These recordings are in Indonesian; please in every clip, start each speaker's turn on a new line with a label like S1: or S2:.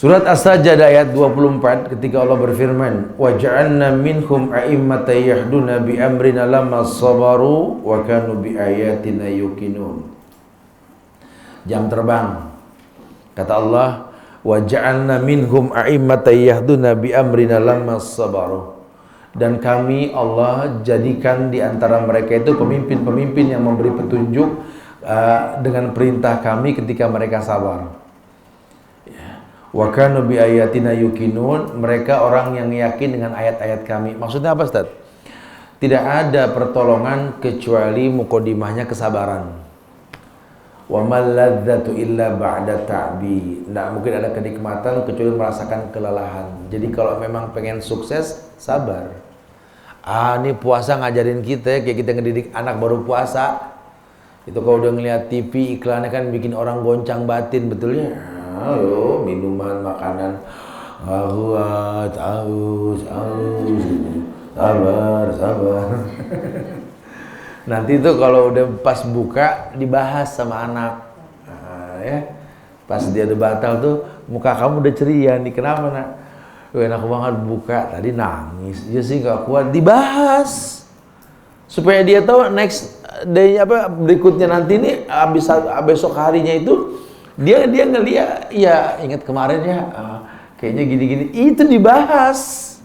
S1: Surat As-Sajdah ayat 24 ketika Allah berfirman, "Wa ja'alna minhum a'immatan yahduna bi amrina lamma sabaru wa kanu bi ayatina yuqinun." Jam terbang. Kata Allah, "Wa ja'alna minhum a'immatan yahduna bi amrina lamma sabaru." Dan kami Allah jadikan di antara mereka itu pemimpin-pemimpin yang memberi petunjuk dengan perintah kami ketika mereka sabar. Wa kanu bi ayatina yuqinun, mereka orang yang yakin dengan ayat-ayat kami. Maksudnya apa, Ustaz? Tidak ada pertolongan kecuali mukodimahnya kesabaran. Wa mal ladzatu illa ba'da ta'bi. Tidak mungkin ada kenikmatan kecuali merasakan kelelahan. Jadi kalau memang pengen sukses, sabar. Ini puasa ngajarin kita, kayak kita ngedidik anak baru puasa. Itu kalau udah ngeliat TV iklannya kan bikin orang goncang batin, betulnya. Ayo, minuman, makanan, haus, sabar. Nanti tuh kalau udah pas buka dibahas sama anak, ya. Pas dia udah batal tuh, muka kamu udah ceria nih, kenapa nak? Enak banget buka, tadi nangis, dia sih nggak kuat, dibahas supaya dia tahu next day berikutnya nanti nih, besok harinya itu. Dia ngeliat, ya ingat kemarin ya, kayaknya gini-gini, itu dibahas.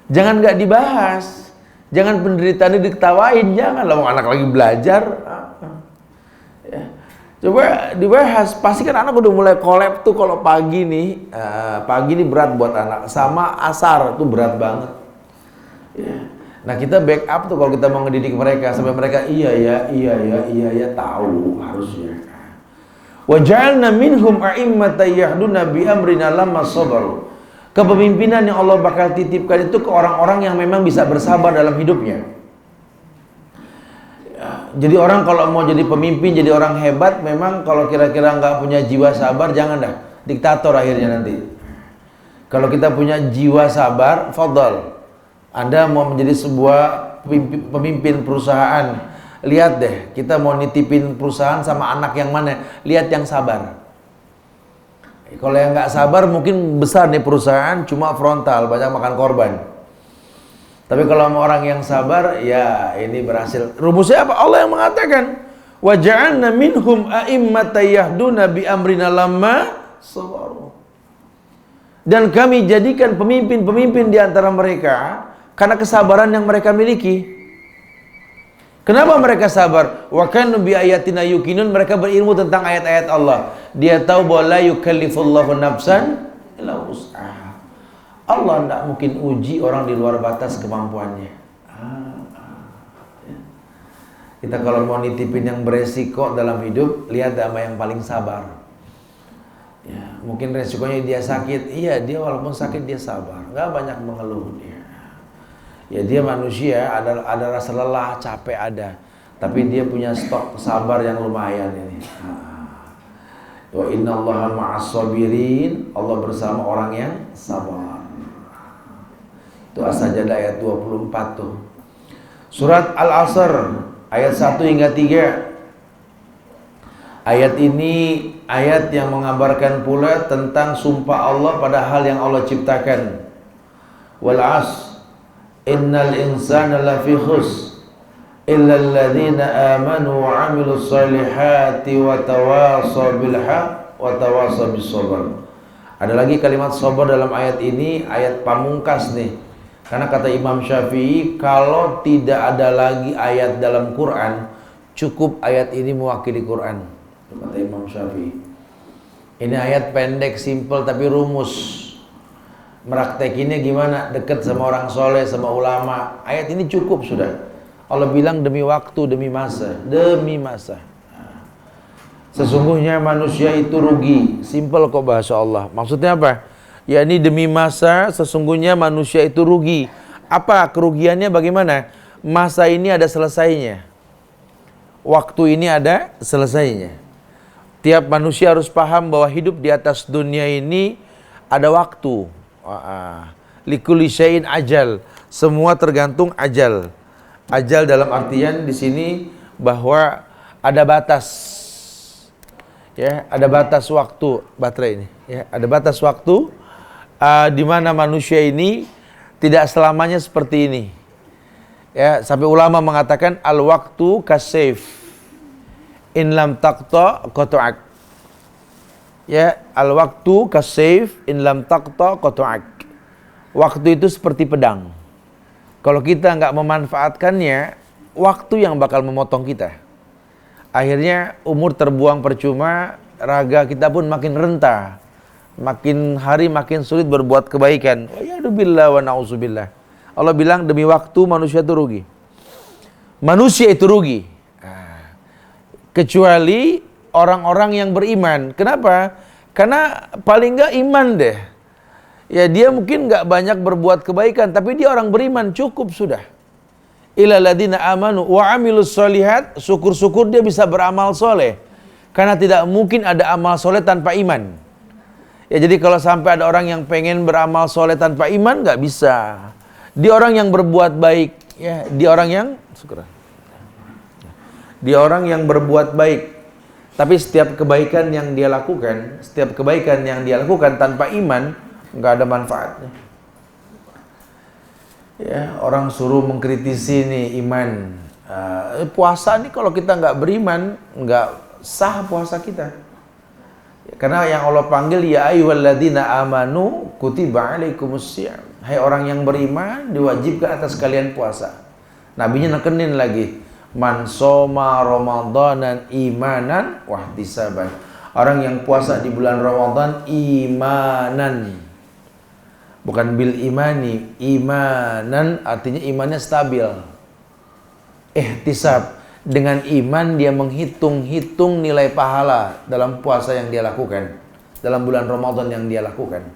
S1: Jangan nggak dibahas. Jangan penderitaannya diketawain, jangan lah, anak lagi belajar. Ya. Coba dibahas, pasti kan anak udah mulai kolab tuh kalau pagi nih. Pagi nih berat buat anak, sama asar tuh berat banget. Ya. Nah kita backup tuh kalau kita mau ngedidik mereka sampai mereka iya ya tahu harusnya. Wa ja'alna minhum a'immatan yahduna bi amrina lamma sabaru. Kepemimpinan yang Allah bakal titipkan itu ke orang-orang yang memang bisa bersabar dalam hidupnya. Ya, jadi orang kalau mau jadi pemimpin, jadi orang hebat, memang kalau kira-kira nggak punya jiwa sabar, jangan dah, diktator akhirnya nanti. Kalau kita punya jiwa sabar, fadhal. Anda mau menjadi sebuah pemimpin perusahaan, lihat deh, kita mau nitipin perusahaan sama anak yang mana? Lihat yang sabar. Kalau yang nggak sabar mungkin besar nih perusahaan, cuma frontal, banyak makan korban. Tapi kalau sama orang yang sabar, ya ini berhasil. Rumusnya apa? Allah yang mengatakan, "Wa ja'alna minhum a'immatan yahduna bi amrina lamma sabaru." Dan kami jadikan pemimpin-pemimpin di antara mereka karena kesabaran yang mereka miliki. Kenapa mereka sabar? Wa kanu bi ayatina yuqinun, mereka berilmu tentang ayat-ayat Allah. Dia tahu bahwa la yukallifullahu nafsan illa wus'aha. Allah tidak mungkin uji orang di luar batas kemampuannya. Kita kalau mau nitipin yang beresiko dalam hidup, lihat sama yang paling sabar. Ya, mungkin resikonya dia sakit, iya dia walaupun sakit dia sabar, nggak banyak mengeluh dia. Ya dia manusia, ada rasa lelah, capek ada, tapi dia punya stok sabar yang lumayan ini. Wa innallaha ma'as sabirin, Allah bersama orang yang sabar. Itu As-Sajdah ayat 24 tuh. Surat Al-Asr ayat 1 hingga 3. Ayat ini ayat yang mengabarkan pula tentang sumpah Allah pada hal yang Allah ciptakan. Wal 'asr innal insana lafi khusr illa alladhina amanu wa 'amilus solihati wa tawasaw bil haqq wa tawasaw bis sabr. Ada lagi kalimat sabar dalam ayat ini, ayat pamungkas nih. Karena kata Imam Syafi'i, kalau tidak ada lagi ayat dalam Quran, cukup ayat ini mewakili Quran. Kata Imam Syafi'i. Ini ayat pendek, simple tapi rumus. Meraktekinnya gimana? Dekat sama orang soleh, sama ulama. Ayat ini cukup sudah. Allah bilang demi waktu, demi masa. Demi masa. Sesungguhnya manusia itu rugi. Simple kok bahasa Allah. Maksudnya apa? Ya ini demi masa, sesungguhnya manusia itu rugi. Apa kerugiannya, bagaimana? Masa ini ada selesainya. Waktu ini ada selesainya. Tiap manusia harus paham bahwa hidup di atas dunia ini ada waktu. Likulli syai'in ajal. Semua tergantung ajal. Ajal dalam artian di sini bahwa ada batas. Ya, ada batas waktu baterai ini. Ya, ada batas waktu di mana manusia ini tidak selamanya seperti ini. Ya, sampai ulama mengatakan al-waktu kasayf in lam taqta qata'ak. Ya, al-waktu kasayf in lam taqta qata'ak. Waktu itu seperti pedang. Kalau kita nggak memanfaatkannya, waktu yang bakal memotong kita. Akhirnya umur terbuang percuma, raga kita pun makin renta. Makin hari makin sulit berbuat kebaikan. Wa'iyadzubillah wa na'udzubillah. Allah bilang demi waktu manusia itu rugi. Manusia itu rugi. Kecuali orang-orang yang beriman. Kenapa? Karena paling nggak iman deh. Ya dia mungkin nggak banyak berbuat kebaikan, tapi dia orang beriman, cukup sudah. Ilal ladzina amanu wa amilus solihat, syukur-syukur dia bisa beramal soleh. Karena tidak mungkin ada amal soleh tanpa iman. Ya jadi kalau sampai ada orang yang pengen beramal soleh tanpa iman, nggak bisa. Dia orang yang berbuat baik, ya dia orang yang syukur. Dia orang yang berbuat baik. Tapi setiap kebaikan yang dia lakukan, tanpa iman, nggak ada manfaatnya. Ya, orang suruh mengkritisi nih iman. Puasa nih kalau kita nggak beriman, nggak sah puasa kita. Ya, karena yang Allah panggil ya ayyuhalladzina amanu kutiba alaikumussyam. Hai orang yang beriman, diwajibkan atas kalian puasa. Nabinya nekenin lagi, man shoma ramadanan imanan wahtisaban. Orang yang puasa di bulan Ramadan imanan. Bukan bil imani, imanan artinya imannya stabil. Ihtisab, dengan iman dia menghitung-hitung nilai pahala dalam puasa yang dia lakukan, dalam bulan Ramadan yang dia lakukan.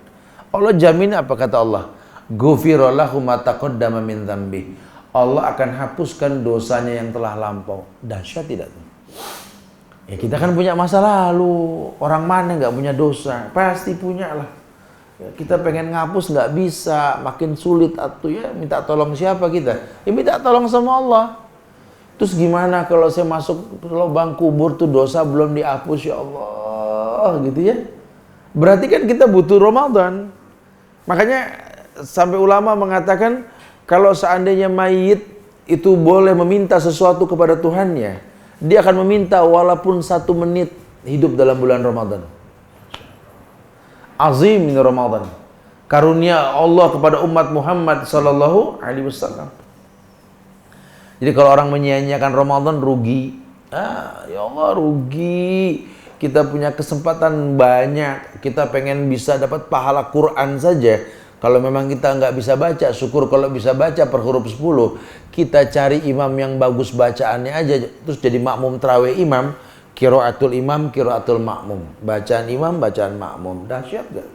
S1: Allah jamin apa kata Allah? Ghufira lahu ma taqaddama min dzambi. Allah akan hapuskan dosanya yang telah lampau. Dahsyat tidak tuh? Ya kita kan punya masa lalu. Orang mana nggak punya dosa? Pasti punya lah. Ya, kita pengen ngapus nggak bisa, makin sulit atuh ya. Minta tolong siapa kita? Ya minta tolong sama Allah. Terus gimana kalau saya masuk lubang kubur tuh dosa belum dihapus ya Allah gitu ya? Berarti kan kita butuh Ramadan. Makanya sampai ulama mengatakan kalau seandainya mayit itu boleh meminta sesuatu kepada Tuhannya, dia akan meminta walaupun 1 menit hidup dalam bulan Ramadan. Azim min Ramadan. Karunia Allah kepada umat Muhammad sallallahu alaihi wasallam. Jadi kalau orang menyia-nyiakan Ramadan rugi. Ya Allah rugi. Kita punya kesempatan banyak. Kita pengen bisa dapat pahala Quran saja. Kalau memang kita nggak bisa baca, syukur kalau bisa baca per huruf 10. Kita cari imam yang bagus bacaannya aja. Terus jadi makmum tarawih imam. Qiraatul imam, qiraatul makmum. Bacaan imam, bacaan makmum. Dahsyat gak?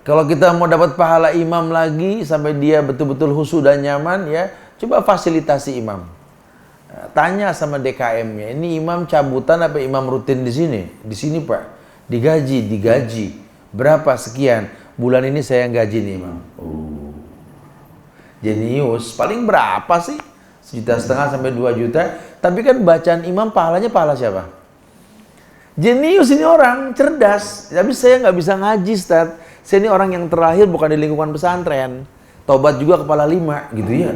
S1: Kalau kita mau dapat pahala imam lagi sampai dia betul-betul khusyuk dan nyaman ya, coba fasilitasi imam. Tanya sama DKM-nya, ini imam cabutan apa imam rutin di sini? Di sini Pak. Digaji. Berapa sekian? Bulan ini saya gaji nih imam. Jenius. Paling berapa sih? 1,5 juta sampai 2 juta. Tapi kan bacaan imam pahalanya pahala siapa? Jenius ini orang, cerdas. Tapi saya nggak bisa ngaji, Ustaz. Saya ini orang yang terakhir bukan di lingkungan pesantren. Tobat juga kepala 5, gitu ya.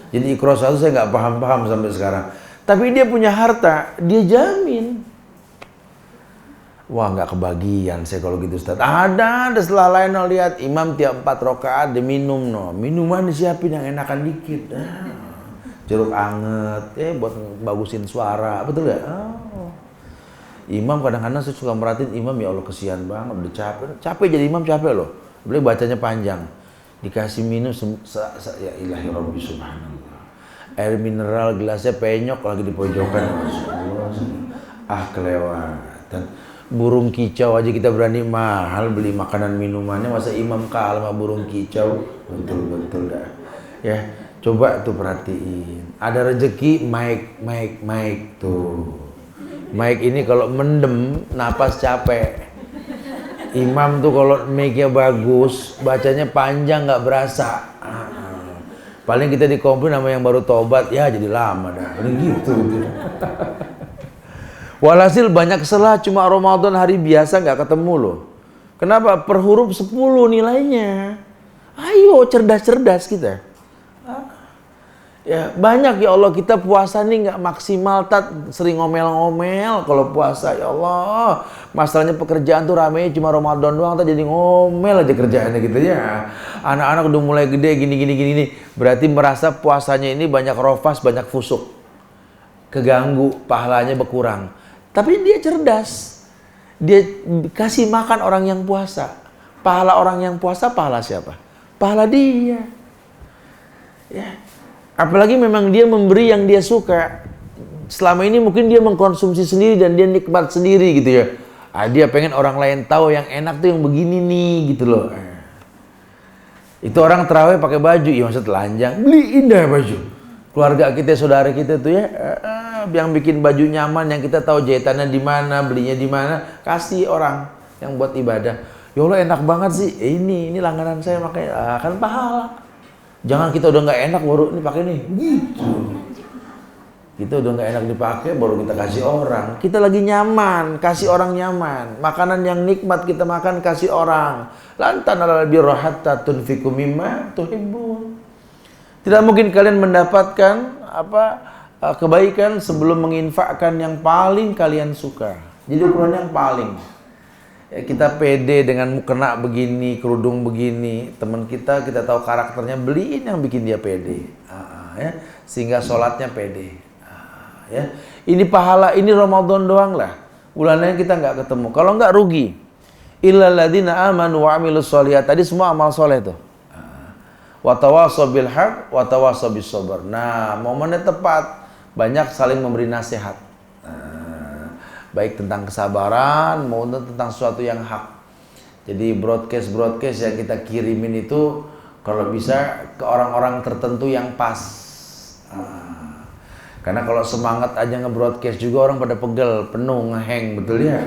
S1: Jadi Iqra 1 saya nggak paham-paham sampai sekarang. Tapi dia punya harta, dia jamin. Wah nggak kebagian saya kalau gitu Ustaz. Ada setelah lain lihat imam tiap 4 rakaat dia minum minuman disiapin yang enakan dikit. Jeruk anget, buat bagusin suara, betul gak? Imam kadang-kadang saya suka merhatiin imam, ya Allah kesian banget, udah capek jadi imam capek loh. Boleh bacanya panjang, dikasih minum ya ilahi rabbi subhanallah. Air mineral gelasnya penyok lagi di pojokan. Kelewatan. Burung kicau aja kita berani mahal beli makanan minumannya, masa imam kalah sama burung kicau? Betul dah. Ya. Coba tuh perhatiin, ada rezeki mic tuh. Mic ini kalau mendem, napas capek. Imam tuh kalau mic-nya bagus, bacanya panjang nggak berasa. Paling kita dikomplain sama yang baru tobat, ya jadi lama dah. Gitu. Walhasil banyak salah, cuma Ramadan hari biasa nggak ketemu loh. Kenapa? Per huruf 10 nilainya. Ayo cerdas-cerdas kita. Ya banyak ya Allah, kita puasa nih nggak maksimal, sering ngomel-ngomel kalau puasa. Ya Allah, masalahnya pekerjaan tuh rame cuma Ramadan doang, jadi ngomel aja kerjaannya gitu ya. Anak-anak udah mulai gede gini. Berarti merasa puasanya ini banyak rofas, banyak fusuk, keganggu, pahalanya berkurang. Tapi dia cerdas, dia kasih makan orang yang puasa. Pahala orang yang puasa, pahala siapa? Pahala dia. Ya. Apalagi memang dia memberi yang dia suka. Selama ini mungkin dia mengkonsumsi sendiri dan dia nikmat sendiri gitu ya. Dia pengen orang lain tahu yang enak tuh yang begini nih gitu loh. Itu orang terawih pakai baju, ya maksud telanjang, beliin dah baju. Keluarga kita, saudara kita tuh ya, yang bikin baju nyaman, yang kita tahu jahitannya di mana, belinya di mana, kasih orang yang buat ibadah. Ya Allah enak banget sih, ini langganan saya makanya kan pahala. Jangan kita udah nggak enak baru ini pakai nih, gitu. Kita udah nggak enak dipakai baru kita kasih orang. Kita lagi nyaman, kasih orang nyaman. Makanan yang nikmat kita makan, kasih orang. Lan tanalul birra hatta tunfiqu mimma tuhibbun. Tidak mungkin kalian mendapatkan kebaikan sebelum menginfakkan yang paling kalian suka. Jadi ukurannya yang paling. Ya, kita pede dengan mukena begini, kerudung begini, teman kita tahu karakternya, beliin yang bikin dia pede, ya, sehingga sholatnya pede. Ya. Ini pahala, ini Ramadan doang lah, bulan lain kita nggak ketemu. Kalau nggak rugi. Illal ladzina amanu wa amilus sholihat, tadi semua amal soleh tuh. Wa tawassaw bil haqq wa tawassaw bis sabr. Nah, momennya tepat, banyak saling memberi nasihat. Baik tentang kesabaran maupun tentang sesuatu yang hak. Jadi broadcast yang kita kirimin itu kalau bisa ke orang-orang tertentu yang pas. Karena kalau semangat aja nge-broadcast juga orang pada pegel, penuh, ngeheng, betul ya.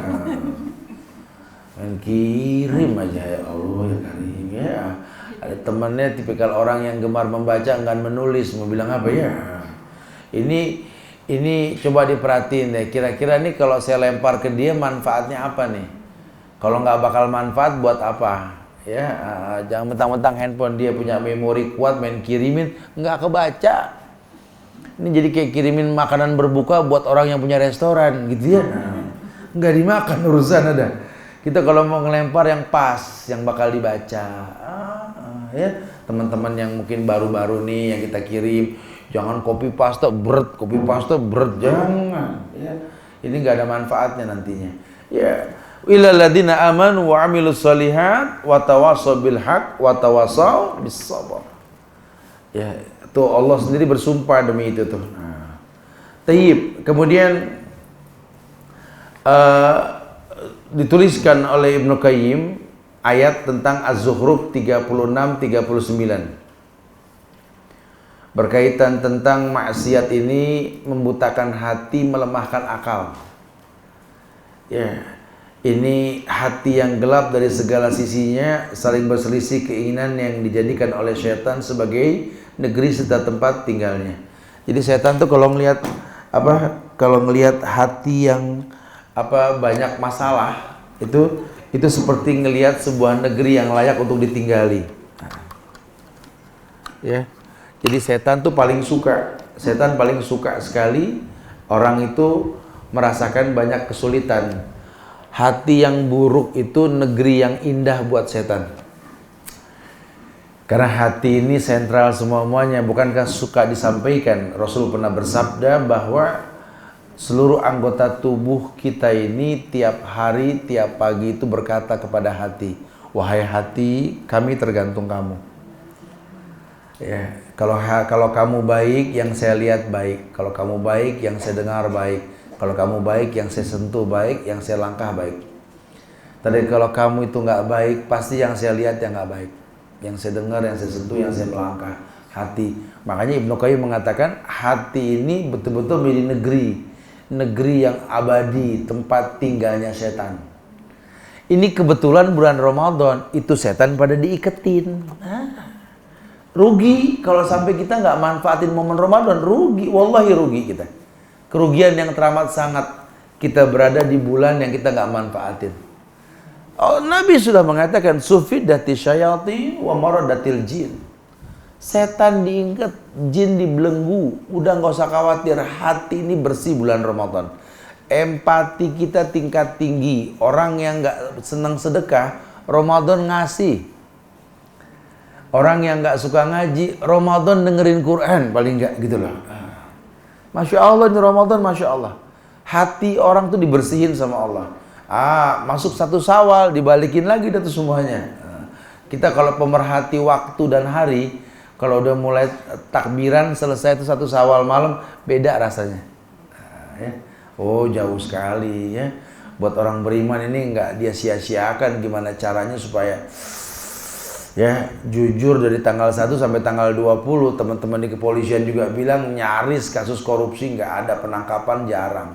S1: Kirim aja ya Allah ya Karim ya. Ada temannya tipikal orang yang gemar membaca enggan menulis, mau bilang apa ya? Ini coba diperhatiin deh, kira-kira nih kalau saya lempar ke dia manfaatnya apa nih? Kalau nggak bakal manfaat buat apa? Ya, jangan mentang-mentang handphone dia punya memori kuat main kirimin, nggak kebaca. Ini jadi kayak kirimin makanan berbuka buat orang yang punya restoran gitu ya. Nggak dimakan urusan ada. Kita kalau mau ngelempar yang pas, yang bakal dibaca. Ya, teman-teman yang mungkin baru-baru nih yang kita kirim, jangan copy paste berat, jangan. Ya. Ini nggak ada manfaatnya nantinya. Ya, illal ladzina amanu wa amilus sholihat wa tawassaw bil haqq wa tawassaw bis sabr. Ya, tuh Allah sendiri bersumpah demi itu tuh. Tayyib. Kemudian dituliskan oleh Ibnu Qayyim ayat tentang Az-Zukhruf 36-39. Berkaitan tentang maksiat ini membutakan hati, melemahkan akal. Ya, ini hati yang gelap dari segala sisinya, saling berselisih keinginan yang dijadikan oleh setan sebagai negeri serta tempat tinggalnya. Jadi setan tuh kalau ngelihat hati yang banyak masalah, itu seperti ngelihat sebuah negeri yang layak untuk ditinggali. Ya. Jadi setan paling suka sekali orang itu merasakan banyak kesulitan. Hati yang buruk itu negeri yang indah buat setan. Karena hati ini sentral semuanya. Bukankah suka disampaikan, Rasul pernah bersabda bahwa seluruh anggota tubuh kita ini tiap hari, tiap pagi itu berkata kepada hati, wahai hati, kami tergantung kamu. Ya, kalau kamu baik, yang saya lihat baik. Kalau kamu baik, yang saya dengar baik. Kalau kamu baik, yang saya sentuh baik, yang saya langkah baik. Tapi kalau kamu itu nggak baik, pasti yang saya lihat yang nggak baik. Yang saya dengar, yang saya sentuh, yang saya melangkah. Hati. Makanya Ibnu Qayyim mengatakan hati ini betul-betul menjadi negeri yang abadi, tempat tinggalnya setan. Ini kebetulan bulan Ramadan, itu setan pada diiketin. Rugi kalau sampai kita nggak manfaatin momen Ramadan, rugi, wallahi rugi kita. Kerugian yang teramat sangat. kita berada di bulan yang kita nggak manfaatin. Oh, Nabi sudah mengatakan sufidati syayati wa maradatil jin. Setan diingat, jin dibelenggu. Udah nggak usah khawatir, hati ini bersih bulan Ramadan. Empati kita tingkat tinggi. Orang yang nggak senang sedekah, Ramadan ngasih. Orang yang nggak suka ngaji, Ramadan dengerin Quran paling nggak gitu loh. Masya Allah ini Ramadan, Masya Allah. Hati orang tuh dibersihin sama Allah. Masuk 1 Syawal dibalikin lagi dah tuh semuanya. Kita kalau pemerhati waktu dan hari, kalau udah mulai takbiran selesai itu 1 Syawal malam, beda rasanya. Oh jauh sekali ya. Buat orang beriman ini nggak dia sia-siakan gimana caranya supaya ya jujur dari tanggal 1 sampai tanggal 20. Teman-teman di kepolisian juga bilang nyaris kasus korupsi nggak ada, penangkapan jarang.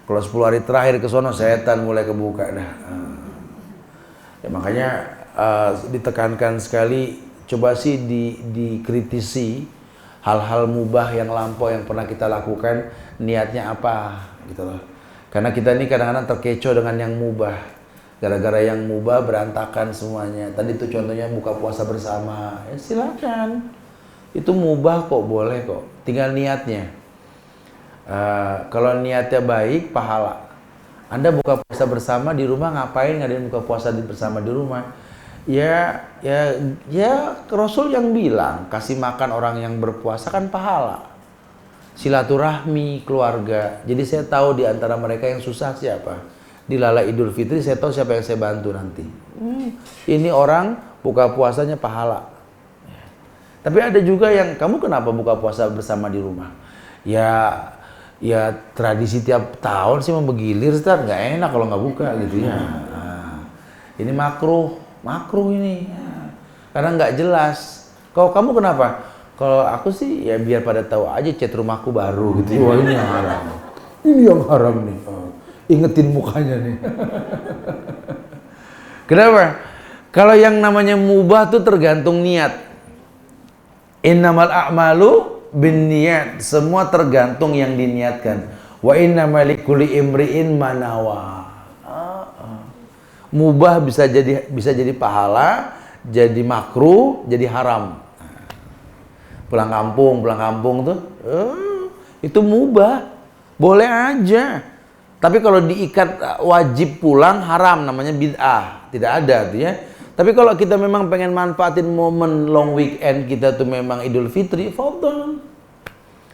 S1: Kalau 10 hari terakhir ke sono setan mulai kebuka dah. Ya makanya ditekankan sekali, coba sih dikritisi hal-hal mubah yang lampau yang pernah kita lakukan, niatnya apa gitu loh. Karena kita ini kadang-kadang terkecoh dengan yang mubah. Gara-gara yang mubah berantakan semuanya. Tadi itu contohnya buka puasa bersama. Ya silakan. Itu mubah kok, boleh kok. Tinggal niatnya. Kalau niatnya baik, pahala. Anda buka puasa bersama di rumah, ngapain ngadain buka puasa bersama di rumah? Ya Rasul yang bilang kasih makan orang yang berpuasa kan pahala. Silaturahmi keluarga. Jadi saya tahu di antara mereka yang susah siapa. Di Lala Idul Fitri saya tahu siapa yang saya bantu nanti. Ini orang buka puasanya pahala. Tapi ada juga yang, kamu kenapa buka puasa bersama di rumah? Ya tradisi tiap tahun sih mau bergilir, Ustaz, nggak enak kalau nggak buka gitu ya. Ini makruh ini, karena nggak jelas. Kalau kamu kenapa? Kalau aku sih ya biar pada tahu aja cat rumahku baru gitu. Wah ini yang haram. Ini yang haram nih. Ingetin mukanya nih. Kenapa? Kalau yang namanya mubah tuh tergantung niat. Innamal a'malu binniyat, semua tergantung yang diniatkan. Wa innamal likulli imri'in manawa. Mubah bisa jadi pahala, jadi makruh, jadi haram. Pulang kampung tuh itu mubah, boleh aja. Tapi kalau diikat wajib pulang haram, namanya bid'ah, tidak ada tuh ya. Tapi kalau kita memang pengen manfaatin momen long weekend kita tuh memang Idul Fitri, fadhol.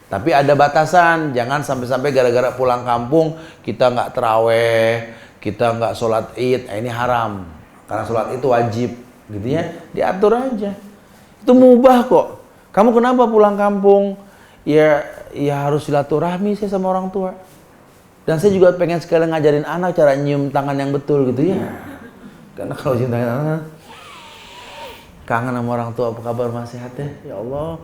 S1: Tapi ada batasan, jangan sampai-sampai gara-gara pulang kampung kita nggak terawih, kita nggak sholat id, ini haram. Karena sholat itu wajib, gitu ya, diatur aja. Itu mubah kok. Kamu kenapa pulang kampung? Ya harus silaturahmi saya sama orang tua. Dan saya juga pengen sekalian ngajarin anak cara nyium tangan yang betul gitu ya. Karena kalau cinta anak, kangen sama orang tua, apa kabar Mas, sehat ya? Ya Allah.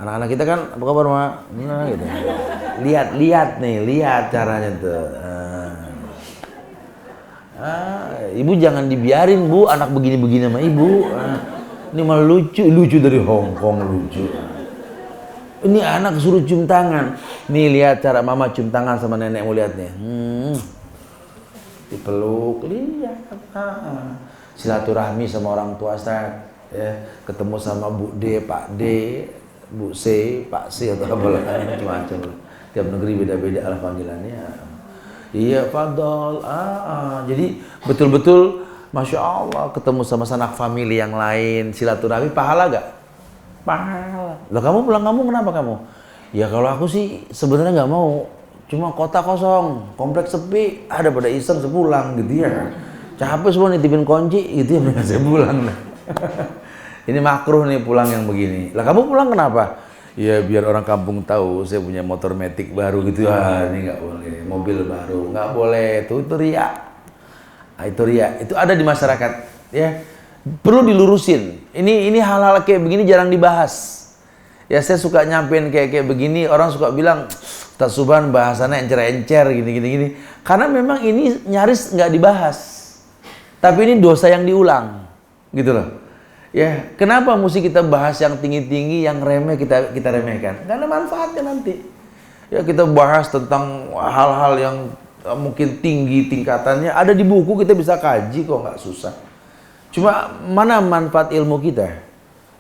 S1: Anak-anak kita kan apa kabar Mak? Nah, gitu. Lihat caranya tuh. Ibu jangan dibiarin Bu, anak begini-begini sama ibu. Ini malah lucu dari Hongkong lucu. Ini anak suruh cium tangan. Nih lihat cara mama cium tangan sama nenekmu, lihat nih. Dipeluk, lihat. Silaturahmi sama orang tua Ustaz. Ya, ketemu sama Bu D, Pak D, Bu C, Pak C atau apa macam-macam. Tiap negeri beda-beda lah panggilannya. Iya, fadol. Jadi betul-betul Masya Allah ketemu sama sanak famili yang lain, silaturahmi, pahala gak? Pahala. Loh kamu pulang kampung kenapa kamu? Ya kalau aku sih sebenarnya nggak mau. Cuma kota kosong, kompleks sepi, ada pada iseng sepulang gitu ya. Capek semua nitipin kunci gitu ya, mendingan saya pulang. Ini makruh nih pulang yang begini. Lah kamu pulang kenapa? Ya biar orang kampung tahu saya punya motor matic baru gitu. Ini nggak boleh, mobil baru nggak boleh. Itu riak. Itu riak. Itu ada di masyarakat ya. Perlu dilurusin. Ini hal-hal kayak begini jarang dibahas. Ya saya suka nyampein kayak begini, orang suka bilang Ustaz Subhan bahasannya encer-encer gini. Karena memang ini nyaris nggak dibahas. Tapi ini dosa yang diulang. Gitu loh. Ya, kenapa mesti kita bahas yang tinggi-tinggi, yang remeh kita remehkan? Karena manfaatnya nanti. Ya kita bahas tentang hal-hal yang mungkin tinggi tingkatannya, ada di buku, kita bisa kaji kok, nggak susah. Cuma mana manfaat ilmu kita?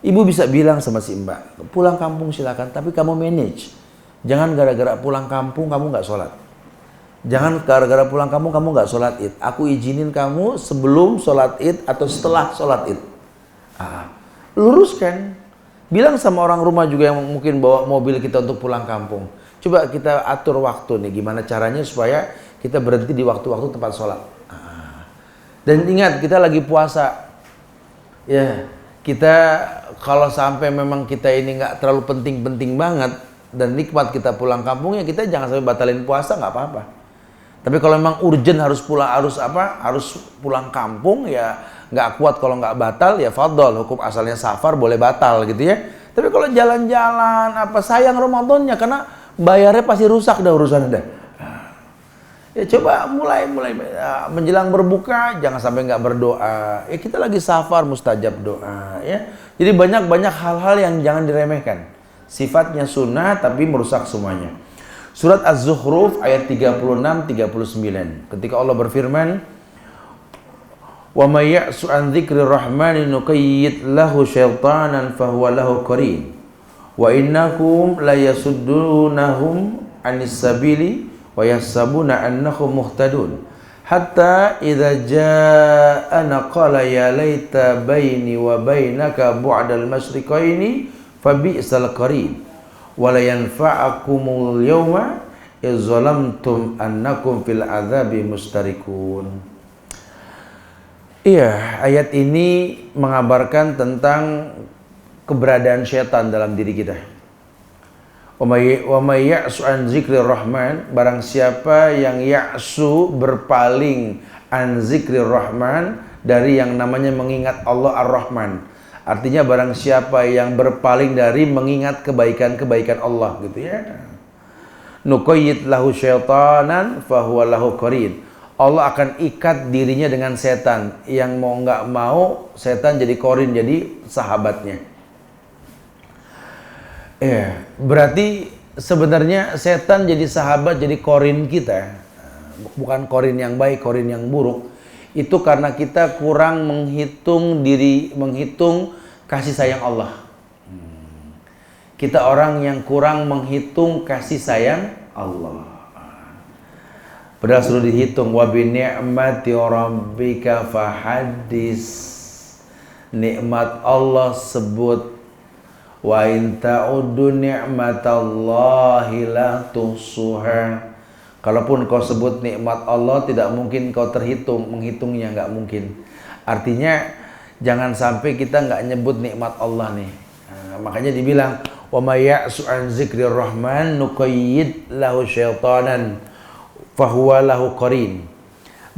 S1: Ibu bisa bilang sama si mbak, pulang kampung silakan, tapi kamu manage. Jangan gara-gara pulang kampung kamu nggak sholat. Jangan gara-gara pulang kampung kamu nggak sholat id. Aku izinin kamu sebelum sholat id atau setelah sholat id. Luruskan. Bilang sama orang rumah juga yang mungkin bawa mobil kita untuk pulang kampung. Coba kita atur waktu nih, gimana caranya supaya kita berhenti di waktu-waktu tempat sholat. Dan ingat, kita lagi puasa. Ya, kita kalau sampai memang kita ini nggak terlalu penting-penting banget dan nikmat kita pulang kampung, ya kita jangan sampai batalin puasa, nggak apa-apa. Tapi kalau memang urgent harus pulang kampung, ya nggak kuat kalau nggak batal, ya fadol, hukum asalnya safar boleh batal gitu ya. Tapi kalau jalan-jalan sayang Ramadannya, karena bayarnya pasti rusak dah urusannya dah. Ya coba mulai menjelang berbuka jangan sampai nggak berdoa. Ya kita lagi safar, mustajab doa ya. Jadi banyak hal-hal yang jangan diremehkan. Sifatnya sunnah tapi merusak semuanya. Surat Az-Zukhruf ayat 36-39. Ketika Allah berfirman, "Wa may ya'su an dzikri rahmani nuqayyid lahu syaitanan fahuwa lahu qarin. Wa innakum la yasuddunahum 'anis sabili wa yahsabuna annahum muhtadun. Hatta idza ja'ana qala ya laita baini wa bainaka bu'dal masyriqaini fa bi'sal qarin. Wa la yanfa'akumul yawma idz zalamtum annakum fil adzabi mustarikun." Iya, ayat ini mengabarkan tentang keberadaan syaitan dalam diri kita. Wa may ya'su an zikri rahman, barang siapa yang ya'su, berpaling, an zikri rahman, dari yang namanya mengingat Allah ar-Rahman. Artinya barang siapa yang berpaling dari mengingat kebaikan-kebaikan Allah gitu ya. Nuqayyid lahu syaitanan fahuwa lahu qarin. Allah akan ikat dirinya dengan setan, yang mau nggak mau setan jadi qarin, jadi sahabatnya. Ya, berarti sebenarnya setan jadi sahabat, jadi qarin kita. Bukan qarin yang baik, qarin yang buruk. Itu karena kita kurang menghitung kasih sayang Allah. Kita orang yang kurang menghitung kasih sayang Allah. Padahal sudah dihitung. Wa bi ni'mati rabbika fahaddis. Nikmat Allah sebut. Wa in ta'uddu ni'matallahi la tuhsuha. Kalaupun kau sebut nikmat Allah, tidak mungkin kau menghitungnya nggak mungkin. Artinya jangan sampai kita nggak nyebut nikmat Allah nih. Makanya dibilang wa may ya'su an zikrir rahman nuqayyid lahu syaitanan fahuwa lahu qarin.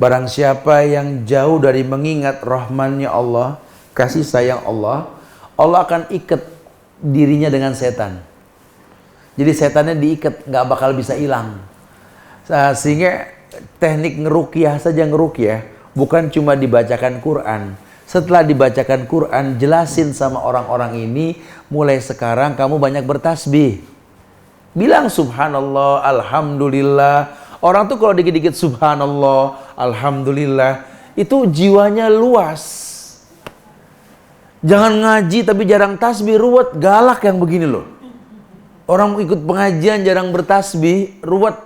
S1: Barang siapa yang jauh dari mengingat rahmannya Allah, kasih sayang Allah, Allah akan ikat dirinya dengan setan. Jadi setannya diikat, nggak bakal bisa hilang. Sehingga teknik ngeruqyah saja, ngeruqyah bukan cuma dibacakan Quran. Setelah dibacakan Quran, jelasin sama orang-orang ini, mulai sekarang kamu banyak bertasbih. Bilang subhanallah, alhamdulillah. Orang tuh kalau dikit-dikit subhanallah, alhamdulillah, itu jiwanya luas. Jangan ngaji tapi jarang tasbih, ruwet, galak yang begini loh. Orang ikut pengajian jarang bertasbih, ruwet,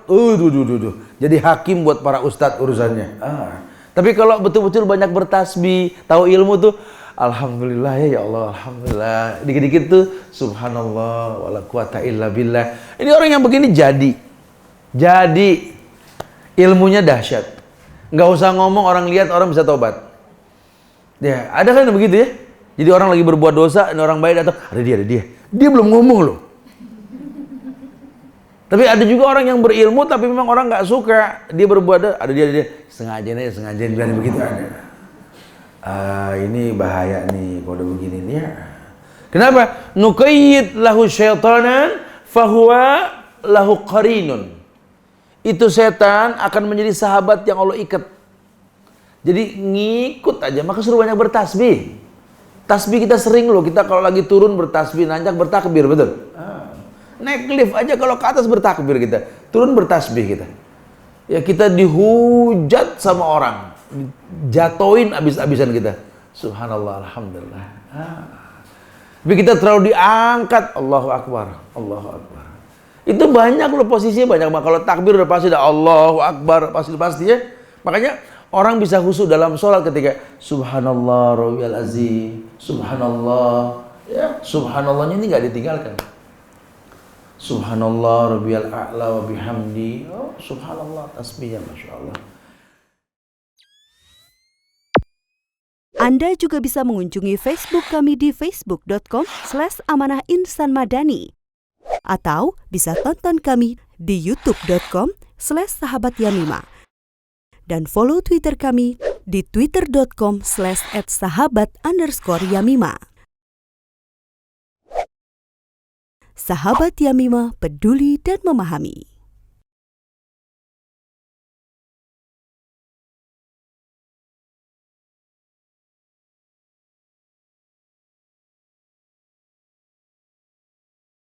S1: jadi hakim buat para ustadz urusannya. Tapi kalau betul-betul banyak bertasbih, tahu ilmu tuh, alhamdulillah ya Allah, alhamdulillah. Dikit-dikit tuh, subhanallah, wala quwata illa billah. Ini orang yang begini jadi ilmunya dahsyat. Nggak usah ngomong, orang lihat, orang bisa tobat. Ya, ada kan yang begitu ya? Jadi orang lagi berbuat dosa, dan orang baik datang, ada dia. Dia belum ngomong loh. Tapi ada juga orang yang berilmu, tapi memang orang nggak suka. Dia berbuat, ada dia. Sengaja bilang begitu ada. Ini bahaya nih, kalau begini nih ya. Kenapa? Nuqayyid lahu syaitanan, fahuwa lahu qarinun. Itu setan akan menjadi sahabat yang Allah ikat. Jadi ngikut aja, maka suruh banyak bertasbih. Tasbih kita sering loh, kita kalau lagi turun bertasbih, nanjak bertakbir, betul? Naik lift aja kalau ke atas bertakbir kita, turun bertasbih kita. Ya kita dihujat sama orang, jatoin abis-abisan kita. Subhanallah, alhamdulillah. Tapi kita terlalu diangkat, Allahu Akbar, Allahu Akbar. Itu banyak loh posisinya banyak. Kalau takbir udah pasti ada Allahu Akbar, pasti ya. Makanya orang bisa khusyuk dalam sholat ketika Subhanallah Rabbiyal Azim, Subhanallah, ya Subhanallahnya ini nggak ditinggalkan. Subhanallah Rabbiyal A'la wa bihamdi. Oh, Subhanallah tasbihnya, Masya Allah.
S2: Anda juga bisa mengunjungi Facebook kami di facebook.com/amanahinsanmadani atau bisa tonton kami di youtube.com/sahabatyamima dan follow Twitter kami di twitter.com/@sahabat_yamima. Sahabat Yamima, peduli dan memahami.